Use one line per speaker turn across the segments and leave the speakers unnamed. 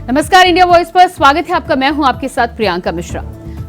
नमस्कार, India voice पर स्वागत है आपका। मैं हूं आपके साथ प्रियंका मिश्रा।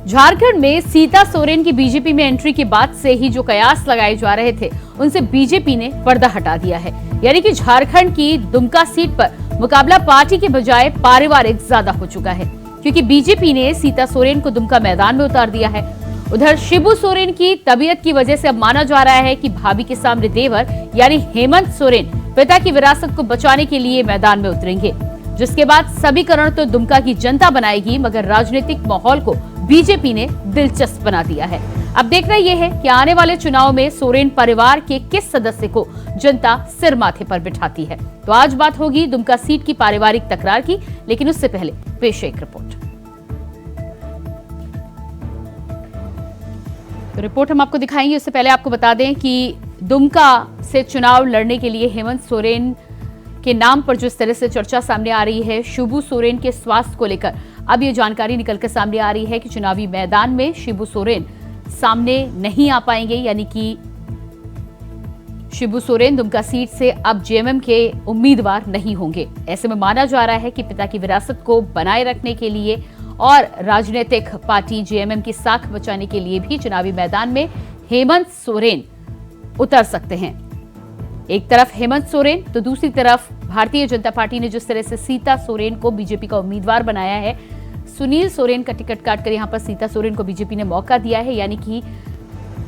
झारखंड में सीता सोरेन की बीजेपी में एंट्री के बाद से ही जो कयास लगाए जा रहे थे, उनसे बीजेपी ने पर्दा हटा दिया है। यानी कि झारखंड की दुमका सीट पर मुकाबला पार्टी के बजाय पारिवारिक ज्यादा हो चुका है, क्योंकि बीजेपी ने सीता सोरेन को दुमका मैदान में उतार दिया है। उधर शिबू सोरेन की तबीयत की वजह से अब माना जा रहा है कि भाभी के सामने देवर यानी हेमंत सोरेन पिता की विरासत को बचाने के लिए मैदान में उतरेंगे, जिसके बाद समीकरण तो दुमका की जनता बनाएगी, मगर राजनीतिक माहौल को बीजेपी ने दिलचस्प बना दिया है। अब देखना यह है कि आने वाले चुनाव में सोरेन परिवार के किस सदस्य को जनता सिर माथे पर बिठाती है। तो आज बात होगी दुमका सीट की पारिवारिक तकरार की, लेकिन उससे पहले पेश है एक रिपोर्ट। तो रिपोर्ट हम आपको दिखाएंगे, उससे पहले आपको बता दें कि दुमका से चुनाव लड़ने के लिए हेमंत सोरेन के नाम पर जिस तरह से चर्चा सामने आ रही है, शिबू सोरेन के स्वास्थ्य को लेकर अब ये जानकारी निकलकर सामने आ रही है कि चुनावी मैदान में शिबू सोरेन सामने नहीं आ पाएंगे। यानी कि शिबू सोरेन दुमका सीट से अब जेएमएम के उम्मीदवार नहीं होंगे। ऐसे में माना जा रहा है कि पिता की विरासत को बनाए रखने के लिए और राजनीतिक पार्टी जेएमएम की साख बचाने के लिए भी चुनावी मैदान में हेमंत सोरेन उतर सकते हैं। एक तरफ हेमंत सोरेन तो दूसरी तरफ भारतीय जनता पार्टी ने जिस तरह से सीता सोरेन को बीजेपी का उम्मीदवार बनाया है, सुनील सोरेन का टिकट काटकर यहां पर सीता सोरेन को बीजेपी ने मौका दिया है। यानी कि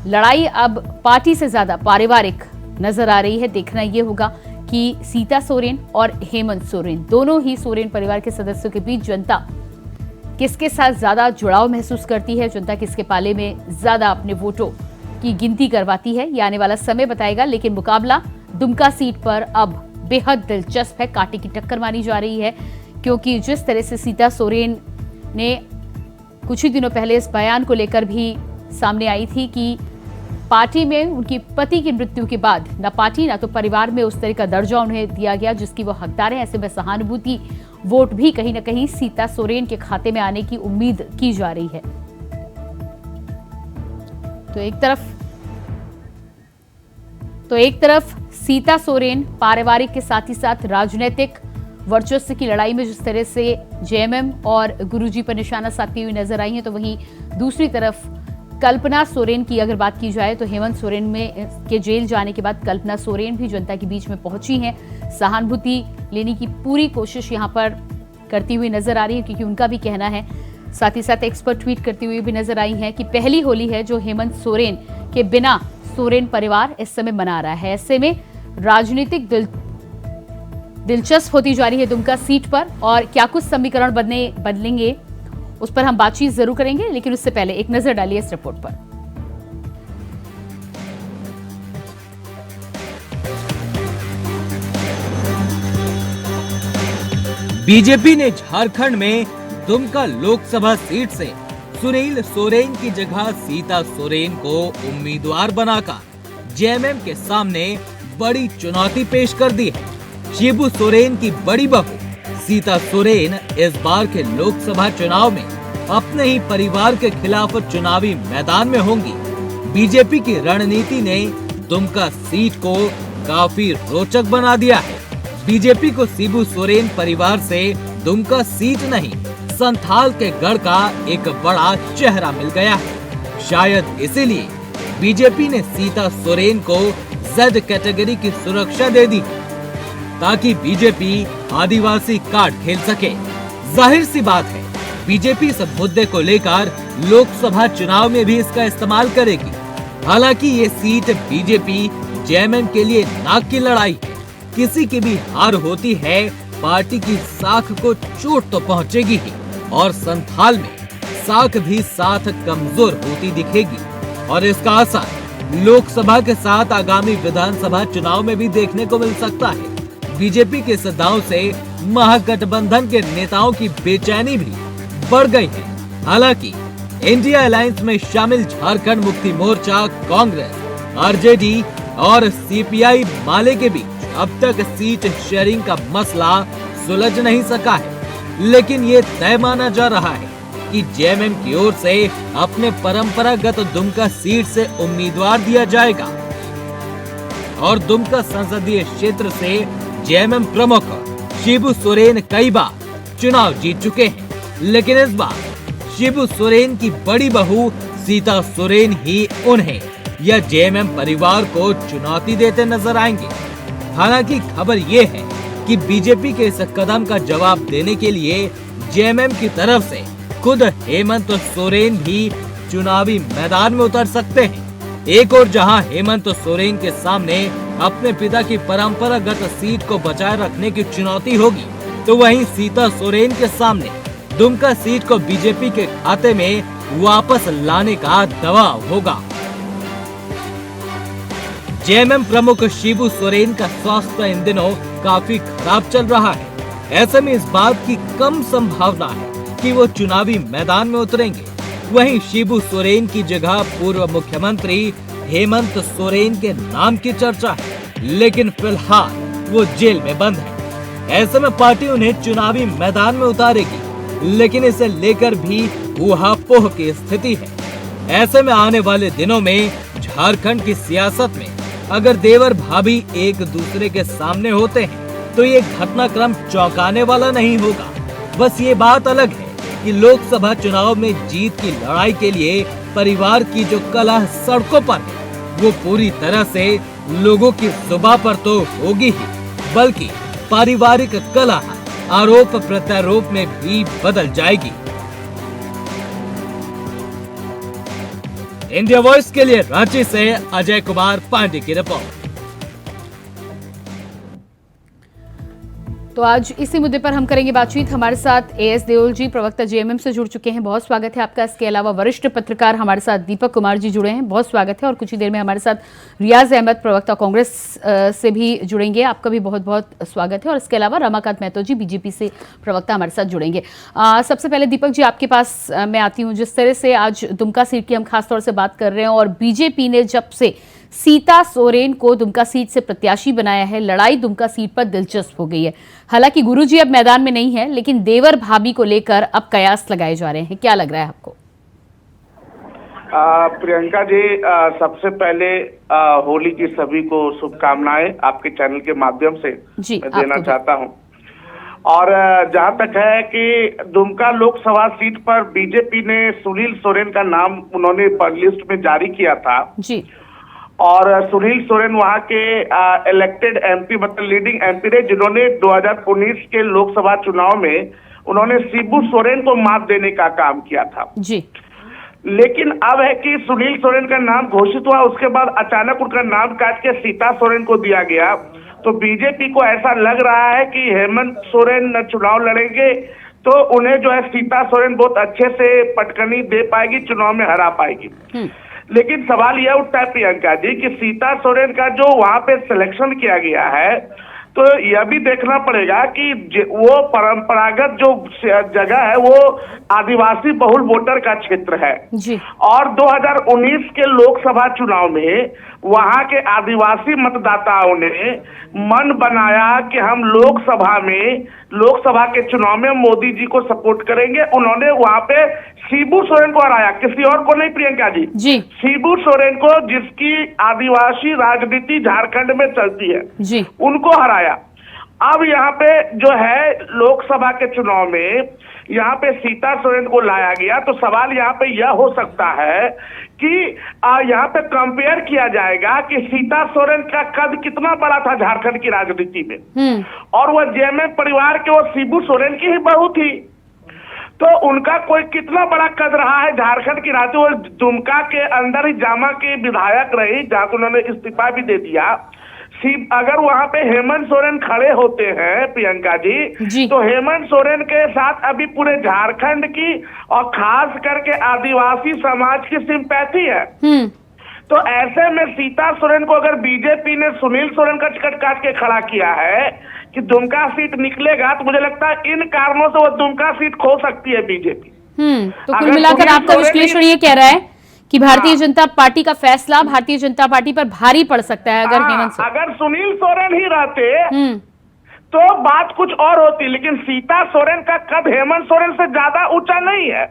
लड़ाई अब पार्टी से ज्यादा पारिवारिक नजर आ रही है। देखना यह होगा कि सीता सोरेन और हेमंत सोरेन दोनों ही सोरेन परिवार के सदस्यों के बीच जनता किसके साथ ज्यादा जुड़ाव महसूस करती है, जनता किसके पाले में ज्यादा अपने वोटों की गिनती करवाती है, ये आने वाला समय बताएगा। लेकिन मुकाबला दुमका सीट पर अब बेहद दिलचस्प है। कांटे की टक्कर मानी जा रही है, क्योंकि जिस तरह से सीता सोरेन ने कुछ ही दिनों पहले इस बयान को लेकर भी सामने आई थी कि पार्टी में उनकी पति की मृत्यु के बाद न पार्टी न तो परिवार में उस तरह का दर्जा उन्हें दिया गया जिसकी वो हकदार है। ऐसे में सहानुभूति वोट भी कहीं न कहीं सीता सोरेन के खाते में आने की उम्मीद की जा रही है। तो एक तरफ सीता सोरेन पारिवारिक के साथ ही साथ राजनीतिक वर्चस्व की लड़ाई में जिस तरह से जेएमएम और गुरुजी पर निशाना साधती हुई नजर आई है, तो वहीं दूसरी तरफ कल्पना सोरेन की अगर बात की जाए तो हेमंत सोरेन में के जेल जाने के बाद कल्पना सोरेन भी जनता के बीच में पहुंची हैं, सहानुभूति लेने की पूरी कोशिश यहां पर करती हुई नजर आ रही है, क्योंकि उनका भी कहना है। साथ ही साथ एक्सपर्ट ट्वीट करती हुई भी नजर आई है कि पहली होली है जो हेमंत सोरेन के बिना सोरेन परिवार इस समय मना रहा है। ऐसे में राजनीतिक दिलचस्प होती जा रही है दुमका सीट पर, और क्या कुछ समीकरण बदलेंगे उस पर हम बातचीत जरूर करेंगे। लेकिन उससे पहले एक नजर डालिए इस रिपोर्ट पर।
बीजेपी ने झारखंड में दुमका लोकसभा सीट से सुनील सोरेन की जगह सीता सोरेन को उम्मीदवार बनाकर जेएमएम के सामने बड़ी चुनौती पेश कर दी है। शिबू सोरेन की बड़ी बहू सीता सोरेन इस बार के लोकसभा चुनाव में अपने ही परिवार के खिलाफ चुनावी मैदान में होंगी। बीजेपी की रणनीति ने दुमका सीट को काफी रोचक बना दिया है। बीजेपी को शिबू सोरेन परिवार से दुमका सीट नहीं, संथाल के गढ़ का एक बड़ा चेहरा मिल गया है। शायद इसीलिए बीजेपी ने सीता सोरेन को जेड कैटेगरी की सुरक्षा दे दी, ताकि बीजेपी आदिवासी कार्ड खेल सके। जाहिर सी बात है, बीजेपी इस मुद्दे को लेकर लोकसभा चुनाव में भी इसका इस्तेमाल करेगी। हालांकि ये सीट बीजेपी जेएमएम के लिए नाक की लड़ाई है। किसी की भी हार होती है, पार्टी की साख को चोट तो पहुंचेगी ही, और संथाल में साख भी साथ कमजोर होती दिखेगी। और इसका असर लोकसभा के साथ आगामी विधानसभा चुनाव में भी देखने को मिल सकता है। बीजेपी के सदाओं से महागठबंधन के नेताओं की बेचैनी भी बढ़ गई है। हालांकि इंडिया अलायंस में शामिल झारखंड मुक्ति मोर्चा, कांग्रेस, आरजेडी और सीपीआई माले के बीच अब तक सीट शेयरिंग का मसला सुलझ नहीं सका है। लेकिन ये तय माना जा रहा है कि जेएमएम की ओर से अपने परंपरागत दुमका सीट से उम्मीदवार दिया जाएगा और दुमका संसदीय क्षेत्र से जेएमएम प्रमुख शिबू सोरेन कई बार चुनाव जीत चुके हैं, लेकिन इस बार शिबू सोरेन की बड़ी बहू सीता सोरेन ही उन्हें या जेएमएम परिवार को चुनौती देते नजर आएंगे। हालांकि खबर ये है कि बीजेपी के इस कदम का जवाब देने के लिए जेएमएम की तरफ से खुद हेमंत सोरेन भी चुनावी मैदान में उतर सकते हैं। एक और जहां हेमंत सोरेन के सामने अपने पिता की परंपरागत सीट को बचाए रखने की चुनौती होगी, तो वहीं सीता सोरेन के सामने दुमका सीट को बीजेपी के खाते में वापस लाने का दबाव होगा। जेएमएम प्रमुख शिबू सोरेन का स्वास्थ्य इन दिनों काफी खराब चल रहा है। ऐसे में इस बात की कम संभावना है कि वो चुनावी मैदान में उतरेंगे। वहीं शिबू सोरेन की जगह पूर्व मुख्यमंत्री हेमंत सोरेन के नाम की चर्चा है, लेकिन फिलहाल वो जेल में बंद है। ऐसे में पार्टी उन्हें चुनावी मैदान में उतारेगी, लेकिन इसे लेकर भी ऊहापोह की स्थिति है। ऐसे में आने वाले दिनों में झारखंड की सियासत में अगर देवर भाभी एक दूसरे के सामने होते हैं तो ये घटनाक्रम चौंकाने वाला नहीं होगा। बस ये बात अलग है कि लोकसभा चुनाव में जीत की लड़ाई के लिए परिवार की जो कलह सड़कों पर है, वो पूरी तरह से लोगों की जुबां पर तो होगी ही, बल्कि पारिवारिक कलह आरोप प्रत्यारोप में भी बदल जाएगी। इंडिया वॉइस के लिए रांची से अजय कुमार पांडे की रिपोर्ट।
तो आज इसी मुद्दे पर हम करेंगे बातचीत। हमारे साथ एएस देओल जी प्रवक्ता जेएमएम से जुड़ चुके हैं, बहुत स्वागत है आपका। इसके अलावा वरिष्ठ पत्रकार हमारे साथ दीपक कुमार जी जुड़े हैं, बहुत स्वागत है। और कुछ ही देर में हमारे साथ रियाज अहमद प्रवक्ता कांग्रेस से भी जुड़ेंगे, आपका भी बहुत बहुत स्वागत है। और इसके अलावा रमाकांत महतो जी बीजेपी से प्रवक्ता हमारे साथ जुड़ेंगे। सबसे पहले दीपक जी आपके पास मैं आती हूँ। जिस तरह से आज दुमका सीट की हम खासतौर से बात कर रहे हैं और बीजेपी ने जब से सीता सोरेन को दुमका सीट से प्रत्याशी बनाया है, लड़ाई दुमका सीट पर दिलचस्प हो गई है। हालांकि गुरुजी अब मैदान में नहीं है, लेकिन देवर भाभी को लेकर अब कयास लगाए जा रहे हैं। क्या लग रहा है आपको?
प्रियंका जी, सबसे पहले होली की सभी को शुभकामनाएं आपके चैनल के माध्यम से मैं देना चाहता हूं। और जहां तक है कि दुमका लोकसभा सीट पर बीजेपी ने सुनील सोरेन का नाम उन्होंने लिस्ट में जारी किया था जी। और सुनील सोरेन वहां के इलेक्टेड एमपी मतलब लीडिंग एमपी रहे, जिन्होंने 2019 के लोकसभा चुनाव में उन्होंने शिबू सोरेन को मात देने का काम किया था जी। लेकिन अब है कि सुनील सोरेन का नाम घोषित हुआ, उसके बाद अचानक उनका नाम काट के सीता सोरेन को दिया गया। तो बीजेपी को ऐसा लग रहा है कि हेमंत सोरेन चुनाव लड़ेंगे तो उन्हें जो है सीता सोरेन बहुत अच्छे से पटकनी दे पाएगी, चुनाव में हरा पाएगी। लेकिन सवाल यह उठता है प्रियंका जी कि सीता सोरेन का जो वहां पे सिलेक्शन किया गया है, तो यह भी देखना पड़ेगा कि वो परंपरागत जो जगह है वो आदिवासी बहुल वोटर का क्षेत्र है जी। और 2019 के लोकसभा चुनाव में वहां के आदिवासी मतदाताओं ने मन बनाया कि हम लोकसभा के चुनाव में मोदी जी को सपोर्ट करेंगे। उन्होंने वहां पे शिबू सोरेन को हराया, किसी और को नहीं प्रियंका जी। शिबू सोरेन को, जिसकी आदिवासी राजनीति झारखंड में चलती है जी, उनको हराया। अब यहाँ पे जो है लोकसभा के चुनाव में यहाँ पे सीता सोरेन को लाया गया, तो सवाल यहाँ पे यह हो सकता है कि यहाँ पे कंपेयर किया जाएगा कि सीता सोरेन का कद कितना बड़ा था झारखंड की राजनीति में, और वह जेएमएम परिवार के वो शिबू सोरेन की ही बहू थी, तो उनका कोई कितना बड़ा कद रहा है झारखंड की राजनीति। वो दुमका के अंदर ही जामा के विधायक रही, जहां उन्होंने इस्तीफा भी दे दिया। अगर वहां पे हेमंत सोरेन खड़े होते हैं प्रियंका जी, तो हेमंत सोरेन के साथ अभी पूरे झारखंड की और खास करके आदिवासी समाज की सिंपैथी है। तो ऐसे में सीता सोरेन को अगर बीजेपी ने सुनील सोरेन का टिकट काट के खड़ा किया है कि दुमका सीट निकलेगा, तो मुझे लगता है इन कारणों से वो दुमका सीट खो सकती है बीजेपी।
तो कुल मिलाकर आपका विश्लेषण ये कह रहा है कि भारतीय जनता पार्टी का फैसला भारतीय जनता पार्टी पर भारी पड़ सकता है अगर
सुनील सोरेन ही रहते तो बात कुछ और होती, लेकिन सीता सोरेन का कद हेमंत सोरेन से ज्यादा ऊंचा नहीं है।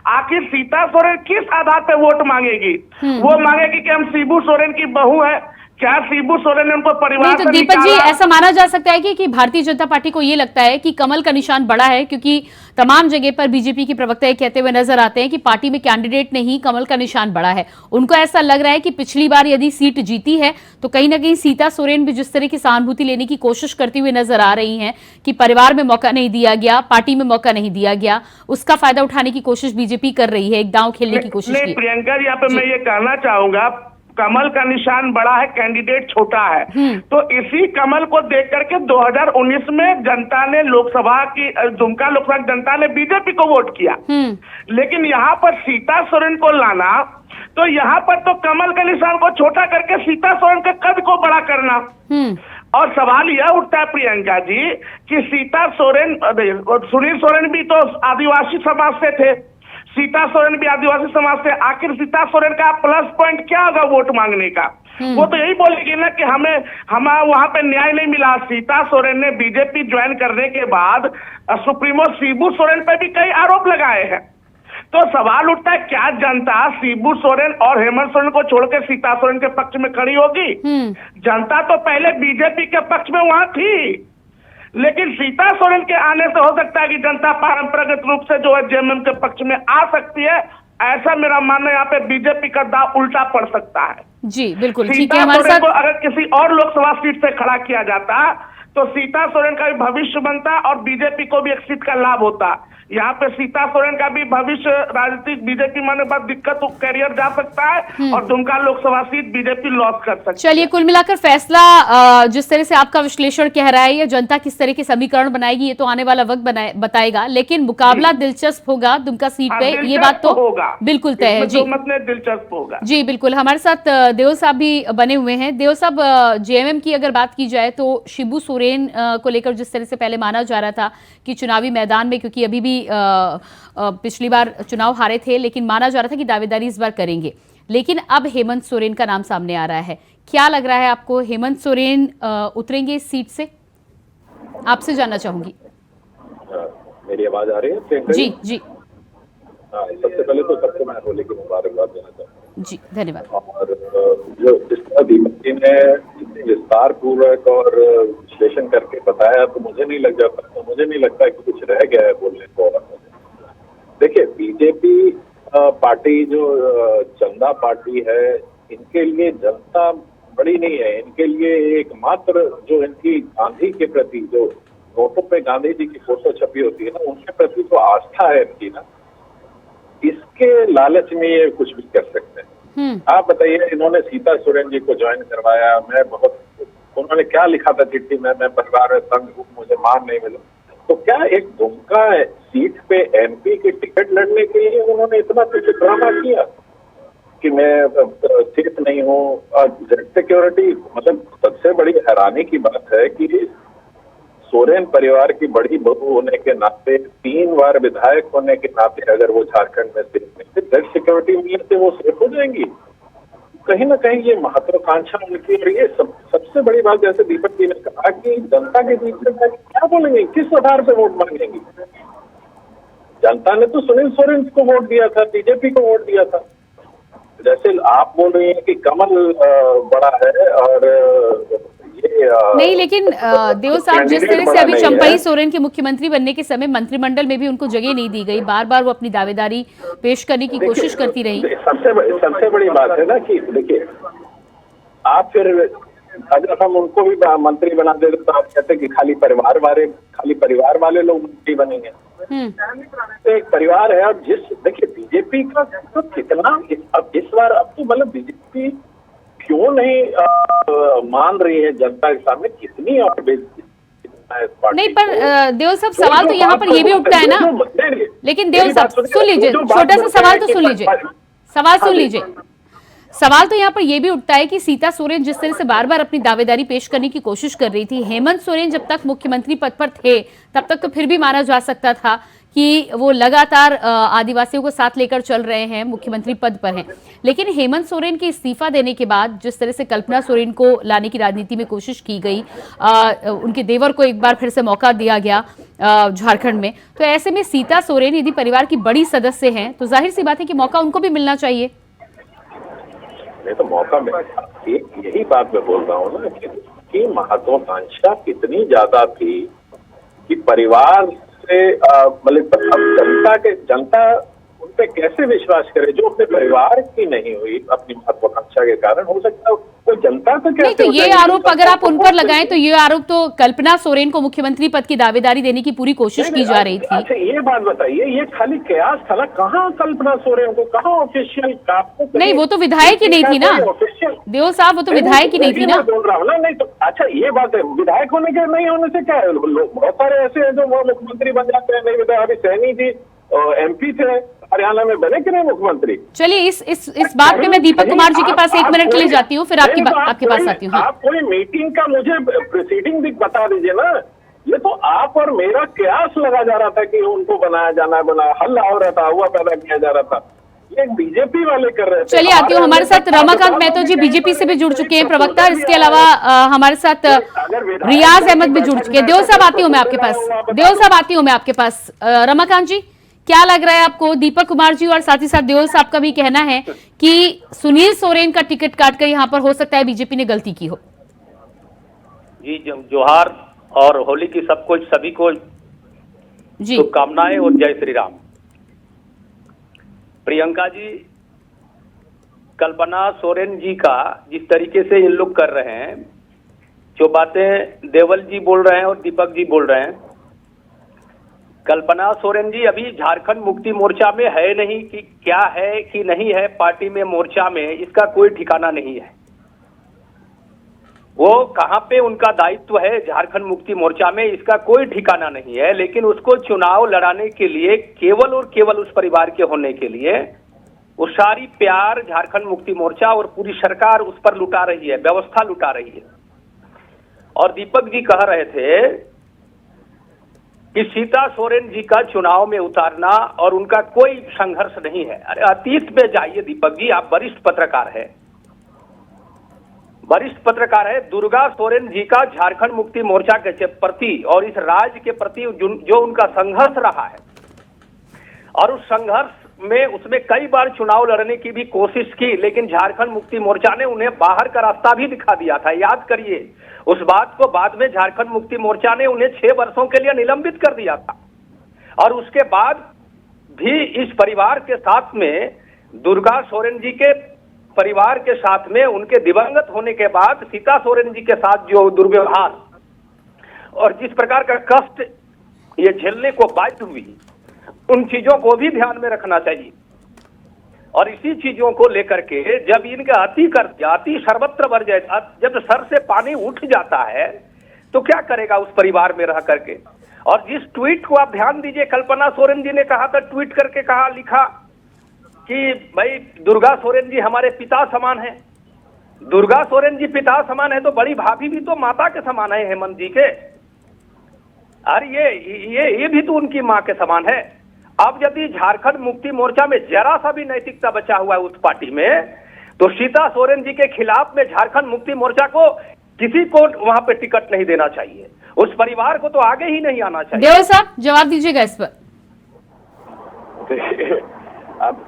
आखिर सीता सोरेन किस आधार पे वोट मांगेगी? वो मांगेगी कि हम शिबू सोरेन की बहू है, क्या शिबू सोरेन ने उनको परिवार
नहीं, तो
से
दीपक जी,
निकाला?
ऐसा माना जा सकता है कि भारतीय जनता पार्टी को ये लगता है कि कमल का निशान बड़ा है, क्योंकि तमाम जगह पर बीजेपी के प्रवक्ता ये कहते हुए नजर आते हैं कि पार्टी में कैंडिडेट नहीं, कमल का निशान बड़ा है। उनको ऐसा लग रहा है कि पिछली बार यदि सीट जीती है तो कहीं ना कहीं सीता सोरेन भी जिस तरह की सहानुभूति लेने की कोशिश करती हुई नजर आ रही हैं कि परिवार में मौका नहीं दिया गया, पार्टी में मौका नहीं दिया गया, उसका फायदा उठाने की कोशिश बीजेपी कर रही है, एक दांव खेलने की कोशिश की।
प्रियंका जी, यहाँ पे मैं ये कहना चाहूंगा, कमल का निशान बड़ा है, कैंडिडेट छोटा है। तो इसी कमल को देख करके 2019 में जनता ने लोकसभा की दुमका लोकसभा जनता ने बीजेपी को वोट किया। लेकिन यहाँ पर सीता सोरेन को लाना, तो यहाँ पर तो कमल के निशान को छोटा करके सीता सोरेन के कद को बड़ा करना। और सवाल यह उठता है प्रियंका जी कि सीता सोरेन, सुनील सोरेन भी तो आदिवासी समाज से थे, सीता सोरेन भी आदिवासी समाज से, आखिर सीता सोरेन का प्लस पॉइंट क्या होगा वोट मांगने का? वो तो यही बोलेगी ना कि हमें वहां पे न्याय नहीं मिला। सीता सोरेन ने बीजेपी ज्वाइन करने के बाद सुप्रीमो शिबू सोरेन पर भी कई आरोप लगाए हैं। तो सवाल उठता है, क्या जनता शिबू सोरेन और हेमंत सोरेन को छोड़कर सीता सोरेन के पक्ष में खड़ी होगी? जनता तो पहले बीजेपी के पक्ष में वहां थी, लेकिन सीता सोरेन के आने से हो सकता है कि जनता परंपरागत रूप से जो है जेएमएम के पक्ष में आ सकती है। ऐसा मेरा मानना है, यहाँ पे बीजेपी का दांव उल्टा पड़ सकता है।
जी बिल्कुल, ठीक
सीता
है। हमारे
सोरेन
साथ
को अगर किसी और लोकसभा सीट से खड़ा किया जाता तो सीता सोरेन का भी भविष्य बनता और बीजेपी को भी एक सीट का लाभ होता। यहाँ पे सीता सोरेन का भी भविष्य राजनीतिक बीजेपी माने बाद दिक्कत, कैरियर जा सकता है और Dumka Lok Sabha seat BJP loss कर सकती है।
चलिए, कुल मिलाकर फैसला जिस तरह से आपका विश्लेषण कह रहा है, या जनता किस तरह के समीकरण बनाएगी, ये तो आने वाला वक्त बताएगा, लेकिन मुकाबला दिलचस्प होगा दुमका सीट पे, ये बात तो होगा, बिल्कुल तय है। जी,
दिलचस्प होगा।
जी बिल्कुल। हमारे साथ देव साहब भी बने हुए हैं। देव साहब, जेएमएम की अगर बात की जाए तो शिबू सोरेन को लेकर जिस तरह से पहले माना जा रहा था कि चुनावी मैदान में, क्योंकि अभी भी पिछली बार चुनाव हारे थे, लेकिन माना जा रहा था कि दावेदारी इस बार करेंगे, लेकिन अब हेमंत सोरेन का नाम सामने आ रहा है। क्या लग रहा है आपको, हेमंत सोरेन उतरेंगे इस सीट से? आपसे जानना चाहूंगी।
मेरी आवाज आ रही है?
जी जी।
सबसे पहले तो सबको मैं होली की मुबारकबाद देना चाहता हूँ।
जी धन्यवाद।
और जो जिस तरह दीपक जी ने इतनी विस्तार पूर्वक और विश्लेषण करके बताया, तो मुझे नहीं लगता कि कुछ रह गया है बोलने को। देखिए, बीजेपी पार्टी जो चंदा पार्टी है, इनके लिए जनता बड़ी नहीं है। इनके लिए एकमात्र जो इनकी गांधी के प्रति, जो नोटों पे गांधी जी की फोटो छपी होती है ना, उनके प्रति तो आस्था है इनकी ना, इसके लालच में ये कुछ भी कर सकते हैं। आप बताइए, इन्होंने सीता सोरेन जी को ज्वाइन करवाया, उन्होंने क्या लिखा था चिट्ठी में, मैं परिवार में तंग हूँ, मुझे मान नहीं मिला। तो क्या एक दुमका सीट पे एमपी की टिकट लड़ने के लिए उन्होंने इतना कुछ ड्रामा किया कि मैं सेफ नहीं हूँ? जेड सिक्योरिटी, मतलब सबसे बड़ी हैरानी की बात है कि सोरेन परिवार की बड़ी बहू होने के नाते, 3 बार विधायक होने के नाते, अगर वो झारखंड में सेफ नहीं थे, जेड सिक्योरिटी मिलने से वो सेफ हो जाएंगी। कहीं ना कहीं ये महत्वाकांक्षा उनकी। और ये सबसे बड़ी बात, जैसे दीपक जी ने कहा कि जनता के बीच में क्या बोलेंगे, किस आधार पर वोट मांगेंगी? जनता ने तो सुनील सोरेन को वोट दिया था, बीजेपी को वोट दिया था। जैसे आप बोल रही हैं कि कमल बड़ा है और ये
नहीं, लेकिन देव साहब, जिस तरह से अभी चंपई सोरेन के मुख्यमंत्री बनने के समय मंत्रिमंडल में भी उनको जगह नहीं दी गई, बार बार वो अपनी दावेदारी पेश करने की कोशिश करती रही।
सबसे बड़ी बात है ना कि देखिए, आप फिर अगर हम उनको भी मंत्री बना देते तो आप कहते कि खाली परिवार वाले लोग मंत्री बनेंगे। तो एक परिवार है। और देखिए, बीजेपी का तो कितना इस बार, अब तो मतलब बीजेपी क्यों नहीं मान रही है जनता के सामने, कितनी और
नहीं, पर देव साहब, सवाल तो यहाँ पर ये भी उठता है ना। लेकिन देव साहब सुन लीजिए, छोटा सा सवाल तो सुन लीजिए, सवाल तो यहाँ पर यह भी उठता है कि सीता सोरेन जिस तरह से बार बार अपनी दावेदारी पेश करने की कोशिश कर रही थी, हेमंत सोरेन जब तक मुख्यमंत्री पद पर थे तब तक तो फिर भी माना जा सकता था कि वो लगातार आदिवासियों को साथ लेकर चल रहे हैं, मुख्यमंत्री पद पर हैं। लेकिन हेमंत सोरेन के इस्तीफा देने के बाद जिस तरह से कल्पना सोरेन को लाने की राजनीति में कोशिश की गई, उनके देवर को एक बार फिर से मौका दिया गया झारखंड में, तो ऐसे में सीता सोरेन यदि परिवार की बड़ी सदस्य हैं तो जाहिर सी बात है कि मौका उनको भी मिलना चाहिए।
नहीं तो मौका मिला। यही बात मैं बोल रहा हूँ ना कि महत्वाकांक्षा कितनी ज्यादा थी कि परिवार से मतलब अब जनता उन पे कैसे विश्वास करे जो अपने परिवार की नहीं हुई अपनी महत्वाकांक्षा के कारण। हो सकता है कोई जनता तो
नहीं, तो ये आरोप अगर आप उन पर लगाएं तो ये आरोप तो कल्पना सोरेन को मुख्यमंत्री पद की दावेदारी देने की पूरी कोशिश की जा रही थी।
अच्छा ये बात बताइए, ये खाली कयास था ना, कहाँ कल्पना सोरेन को, कहाँ ऑफिशियल?
नहीं, वो तो विधायक ही नहीं थी ना देओल साहब, वो तो विधायक ही नहीं थी ना।
बोल रहा हूँ ना। नहीं तो अच्छा ये बात है, विधायक होने के नहीं होने से क्या है, बहुत सारे ऐसे हैं जो वो मुख्यमंत्री बन जाते हैं। नहीं विधायक, अभी सैनी जी MP थे, हरियाणा में बने कि नहीं मुख्यमंत्री।
चलिए इस बात पे मैं दीपक कुमार जी के पास 1 मिनट के लिए जाती हूँ, फिर आपके पास आती हूँ।
आप कोई मीटिंग का मुझे प्रोसीडिंग भी बता दीजिए ना। ये तो आप और मेरा कयास लगा जा रहा था कि उनको बनाया जाना, हल्ला हो रहा था, हुआ पैदा किया जा रहा था। ये बीजेपी वाले कर रहे थे।
चलिए आती हूँ, हमारे साथ रमाकांत महतो जी बीजेपी से भी जुड़ चुके हैं प्रवक्ता। इसके अलावा हमारे साथ रियाज अहमद भी जुड़ चुके हैं। देओल साहब आती हूँ मैं आपके पास। रमाकांत जी, क्या लग रहा है आपको? दीपक कुमार जी और साथ ही साथ देओल साहब का भी कहना है कि सुनील सोरेन का टिकट काटकर यहाँ पर हो सकता है बीजेपी ने गलती की हो।
जी जोहार और होली की सबको सभी को शुभकामनाएं और जय श्री राम। प्रियंका जी, कल्पना सोरेन जी का जिस तरीके से इन लोग कर रहे हैं, जो बातें देवल जी बोल रहे हैं और दीपक जी बोल रहे हैं, कल्पना सोरेन जी अभी झारखंड मुक्ति मोर्चा में है नहीं कि क्या है कि नहीं है पार्टी में, मोर्चा में, इसका कोई ठिकाना नहीं है। वो कहां पे उनका दायित्व है झारखंड मुक्ति मोर्चा में, इसका कोई ठिकाना नहीं है। लेकिन उसको चुनाव लड़ाने के लिए केवल और केवल उस परिवार के होने के लिए वो सारी प्यार झारखंड मुक्ति मोर्चा और पूरी सरकार उस पर लुटा रही है, व्यवस्था लुटा रही है। और दीपक जी कह रहे थे कि सीता सोरेन जी का चुनाव में उतारना और उनका कोई संघर्ष नहीं है। अरे अतीत में जाइए दीपक जी, आप वरिष्ठ पत्रकार है। दुर्गा सोरेन जी का झारखंड मुक्ति मोर्चा के प्रति और इस राज्य के प्रति जो उनका संघर्ष रहा है, और उस संघर्ष में उसमें कई बार चुनाव लड़ने की भी कोशिश की, लेकिन झारखंड मुक्ति मोर्चा ने उन्हें बाहर का रास्ता भी दिखा दिया था। याद करिए उस बात को। बाद में झारखंड मुक्ति मोर्चा ने उन्हें 6 वर्षों के लिए निलंबित कर दिया था। और उसके बाद भी इस परिवार के साथ में, दुर्गा सोरेन जी के परिवार के साथ में, उनके दिवंगत होने के बाद सीता सोरेन जी के साथ जो दुर्व्यवहार और जिस प्रकार का कष्ट ये झेलने को बाध्य हुई, उन चीजों को भी ध्यान में रखना चाहिए। और इसी चीजों को लेकर के जब इनका अति सर्वत्र बढ़ जाए, जब सर से पानी उठ जाता है तो क्या करेगा उस परिवार में रह करके। और जिस ट्वीट को आप ध्यान दीजिए, कल्पना सोरेन जी ने कहा था, ट्वीट करके कहा, लिखा कि भाई दुर्गा सोरेन जी हमारे पिता समान है। दुर्गा सोरेन जी पिता समान है तो बड़ी भाभी भी तो माता के समान है हेमंत जी के। अरे ये भी तो उनकी माँ के समान है। अब यदि झारखंड मुक्ति मोर्चा में जरा सा भी नैतिकता बचा हुआ है उस पार्टी में, तो सीता सोरेन जी के खिलाफ में झारखंड मुक्ति मोर्चा को किसी को वहां पे टिकट नहीं देना चाहिए। उस परिवार को तो आगे ही नहीं आना चाहिए।
देओल साहब जवाब दीजिएगा इस पर।
अब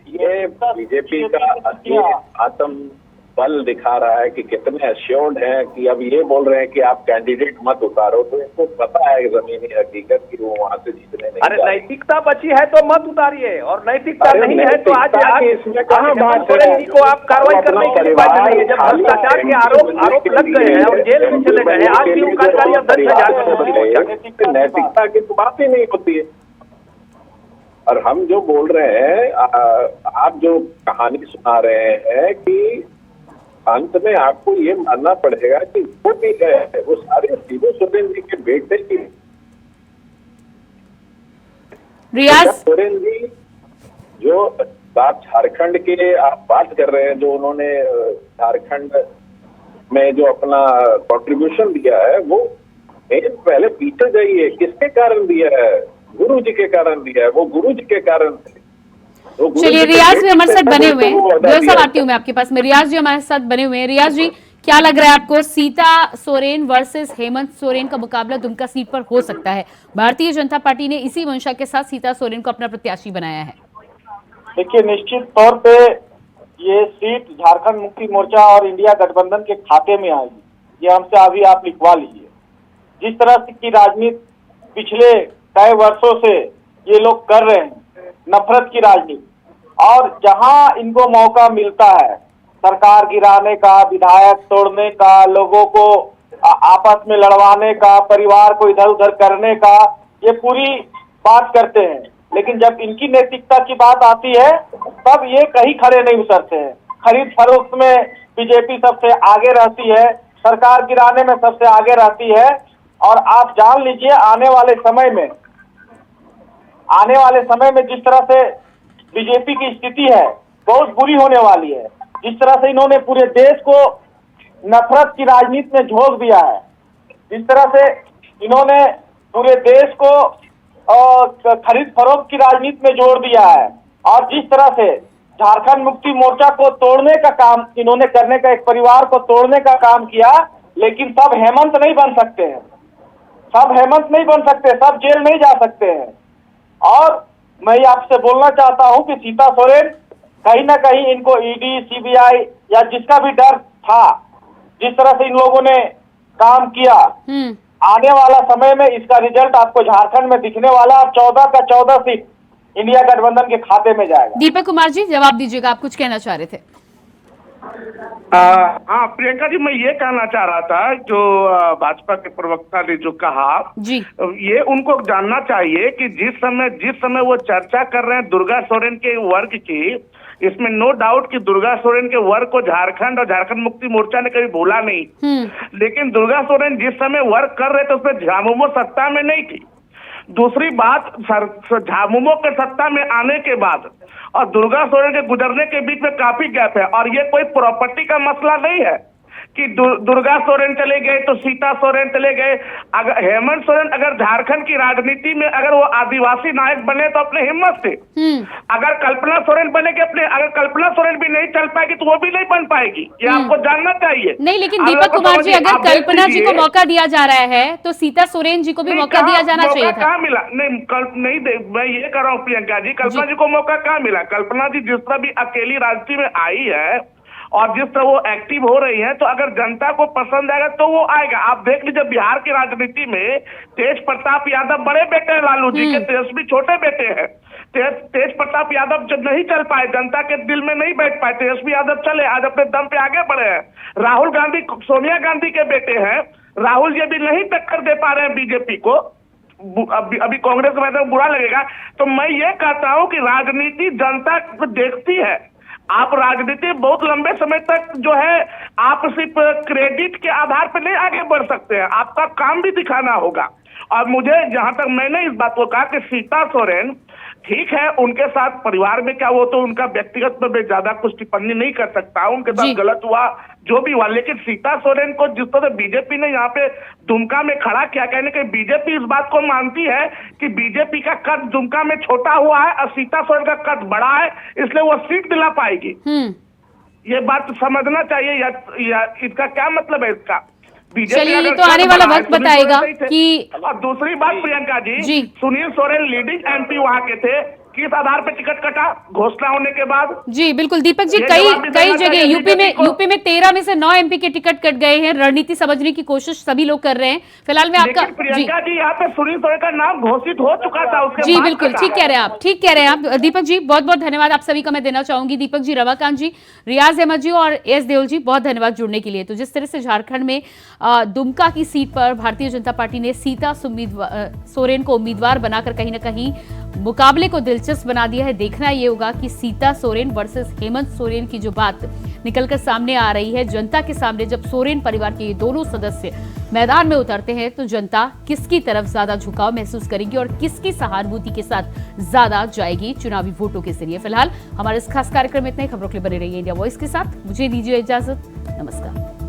ये बीजेपी का आत्म बल दिखा रहा है कि कितने अश्योर्ड हैं कि अब ये बोल रहे हैं कि आप कैंडिडेट मत उतारो, तो इनको पता है जमीनी हकीकत कि वो वहां से जीतने नहीं।
अरे नैतिकता बची है तो मत उतारिए, और नैतिकता नहीं है तो आज
इसमें कहाँ बात
सोरेन जी को आप कार्रवाई करने के लिए बाध्य नहीं है। जब भ्रष्टाचार के आरोप लग गए हैं और जेल में चले गए हैं, आज भी उनका कार्य अब 10,000
नैतिकता की तो बात ही नहीं होती है। और हम जो बोल रहे हैं, आप जो कहानी सुना रहे हैं कि अंत में आपको ये मानना पड़ेगा कि वो भी है, वो सारे शिबू सोरेन जी के बेटे की
रियाज
सोरेन जी जो बात झारखंड के आप बात कर रहे हैं, जो उन्होंने झारखंड में जो अपना कंट्रीब्यूशन दिया है, वो पहले पीछे जाइए, किसके कारण दिया है? गुरु जी के कारण दिया है। वो गुरु जी के कारण थे।
चलिए रियाज भी हमारे साथ बने हुए हैं। देओल साहब आती हूँ मैं आपके पास में। रियाज जी हमारे साथ बने हुए हैं। रियाज जी, क्या लग रहा है आपको, सीता सोरेन वर्सेस हेमंत सोरेन का मुकाबला दुमका सीट पर हो सकता है? भारतीय जनता पार्टी ने इसी मंशा के साथ सीता सोरेन को अपना प्रत्याशी बनाया है।
देखिए, निश्चित तौर पे ये सीट झारखंड मुक्ति मोर्चा और इंडिया गठबंधन के खाते में आएगी, ये हमसे अभी आप लिखवा लीजिए। जिस तरह की राजनीति पिछले कई वर्षों से ये लोग कर रहे हैं, नफरत की राजनीति, और जहां इनको मौका मिलता है सरकार गिराने का, विधायक तोड़ने का, लोगों को आपस में लड़वाने का, परिवार को इधर उधर करने का, ये पूरी बात करते हैं। लेकिन जब इनकी नैतिकता की बात आती है तब ये कहीं खड़े नहीं उतरते हैं। खरीद फरोख्त में बीजेपी सबसे आगे रहती है, सरकार गिराने में सबसे आगे रहती है। और आप जान लीजिए आने वाले समय में जिस तरह से बीजेपी की स्थिति है बहुत बुरी होने वाली है। जिस तरह से इन्होंने पूरे देश को नफरत की राजनीति में झोंक दिया है, जिस तरह से इन्होंने पूरे देश को खरीद फरोख्त की राजनीति में जोड़ दिया है, और जिस तरह से झारखंड मुक्ति मोर्चा को तोड़ने का काम इन्होंने करने का, एक परिवार को तोड़ने का काम किया। लेकिन सब हेमंत नहीं बन सकते हैं, सब हेमंत नहीं बन सकते, सब जेल नहीं जा सकते हैं। और मैं आपसे बोलना चाहता हूं कि सीता सोरेन कहीं ना कहीं इनको ईडी, सीबीआई या जिसका भी डर था, जिस तरह से इन लोगों ने काम किया, आने वाला समय में इसका रिजल्ट आपको झारखंड में दिखने वाला, और 14 का 14 सीट इंडिया गठबंधन के खाते में जाएगा।
दीपक कुमार जी जवाब दीजिएगा, आप कुछ कहना चाह रहे थे।
हाँ प्रियंका जी, मैं ये कहना चाह रहा था, जो भाजपा के प्रवक्ता ने जो कहा
जी,
ये उनको जानना चाहिए कि जिस समय वो चर्चा कर रहे हैं दुर्गा सोरेन के वर्ग की, इसमें नो डाउट कि दुर्गा सोरेन के वर्ग को झारखंड और झारखंड मुक्ति मोर्चा ने कभी भूला नहीं। लेकिन दुर्गा सोरेन जिस समय वर्क कर रहे थे उसमें झामुमो सत्ता में नहीं थी। दूसरी बात, झामुमो के सत्ता में आने के बाद और दुर्गा सोरेन के गुजरने के बीच में काफी गैप है। और ये कोई प्रॉपर्टी का मसला नहीं है कि दुर्गा सोरेन चले गए तो सीता सोरेन चले गए। अगर हेमंत सोरेन अगर झारखंड की राजनीति में अगर वो आदिवासी नायक बने तो अपने हिम्मत से, अगर कल्पना सोरेन बनेगी अपने, अगर कल्पना सोरेन भी नहीं चल पाएगी तो वो भी नहीं बन पाएगी, ये आपको जानना चाहिए।
नहीं, लेकिन दीपक कुमार जी, अगर कल्पना जी को मौका दिया जा रहा है तो सीता सोरेन जी को भी मौका दिया जाना चाहिए था।
कहाँ मिला? नहीं, मैं ये कर रहा हूँ प्रियंका जी, कल्पना जी को मौका कहाँ मिला? कल्पना जी जिस तरह भी अकेली राजनीति में आई है और जिस तरह वो एक्टिव हो रही है, तो अगर जनता को पसंद आएगा तो वो आएगा। आप देख लीजिए बिहार की राजनीति में तेज प्रताप यादव बड़े बेटे हैं लालू जी के, तेजस्वी छोटे बेटे हैं। तेज प्रताप यादव जब नहीं चल पाए, जनता के दिल में नहीं बैठ पाए, तेजस्वी यादव चले, आज अपने दम पे आगे बढ़े हैं। राहुल गांधी सोनिया गांधी के बेटे हैं, राहुल जी भी नहीं टक्कर दे पा रहे हैं बीजेपी को। अभी कांग्रेस में बुरा लगेगा, तो मैं ये कहता हूँ कि राजनीति जनता देखती है। आप राजनीति बहुत लंबे समय तक जो है आप सिर्फ क्रेडिट के आधार पर नहीं आगे बढ़ सकते हैं, आपका काम भी दिखाना होगा। और मुझे जहां तक मैंने इस बात को कहा कि सीता सोरेन ठीक है, उनके साथ परिवार में क्या वो तो उनका व्यक्तिगत में ज्यादा कुछ टिप्पणी नहीं कर सकता, उनके साथ गलत हुआ जो भी हुआ। लेकिन सीता सोरेन को जिस तरह बीजेपी ने यहाँ पे दुमका में खड़ा किया, कहने के बीजेपी इस बात को मानती है कि बीजेपी का कद दुमका में छोटा हुआ है और सीता सोरेन का कद बड़ा है, इसलिए वो सीट दिला पाएगी। ये बात समझना चाहिए, या इसका क्या मतलब है इसका?
चलिए, ये तो आने वाला वक्त बताएगा कि।
और दूसरी बात प्रियंका जी, सुनील सोरेन लीडिंग एमपी वहां के थे, किस आधार पर टिकट कटा घोषणा होने के बाद?
जी बिल्कुल दीपक जी, कई जगह यूपी में 13 में से 9 एमपी के टिकट कट गए हैं। रणनीति समझने की कोशिश सभी लोग कर रहे हैं। फिलहाल में आपका
प्रियंका जी यहाँ पे सुनील सोरेन का नाम घोषित हो चुका था उसके
जी बिल्कुल ठीक कह रहे हैं आप, ठीक कह रहे हैं आप दीपक जी। बहुत बहुत धन्यवाद आप सभी का मैं देना चाहूंगी। दीपक जी, रमाकांत जी, रियाज अहमद जी और एस देओल जी, बहुत धन्यवाद जुड़ने के लिए। तो जिस तरह से झारखंड में दुमका की सीट पर भारतीय जनता पार्टी ने सीता सोरेन को उम्मीदवार बनाकर कहीं ना कहीं मुकाबले को दिलचस्प बना दिया है। देखना ये होगा कि सीता सोरेन वर्सेस हेमंत सोरेन की जो बात निकलकर सामने आ रही है जनता के सामने, जब सोरेन परिवार के ये दोनों सदस्य मैदान में उतरते हैं तो जनता किसकी तरफ ज्यादा झुकाव महसूस करेगी और किसकी सहानुभूति के साथ ज्यादा जाएगी चुनावी वोटों के जरिए। फिलहाल हमारे इस खास कार्यक्रम में इतने खबरों के लिए बने रहिए इंडिया वॉइस के साथ। मुझे दीजिए इजाजत, नमस्कार।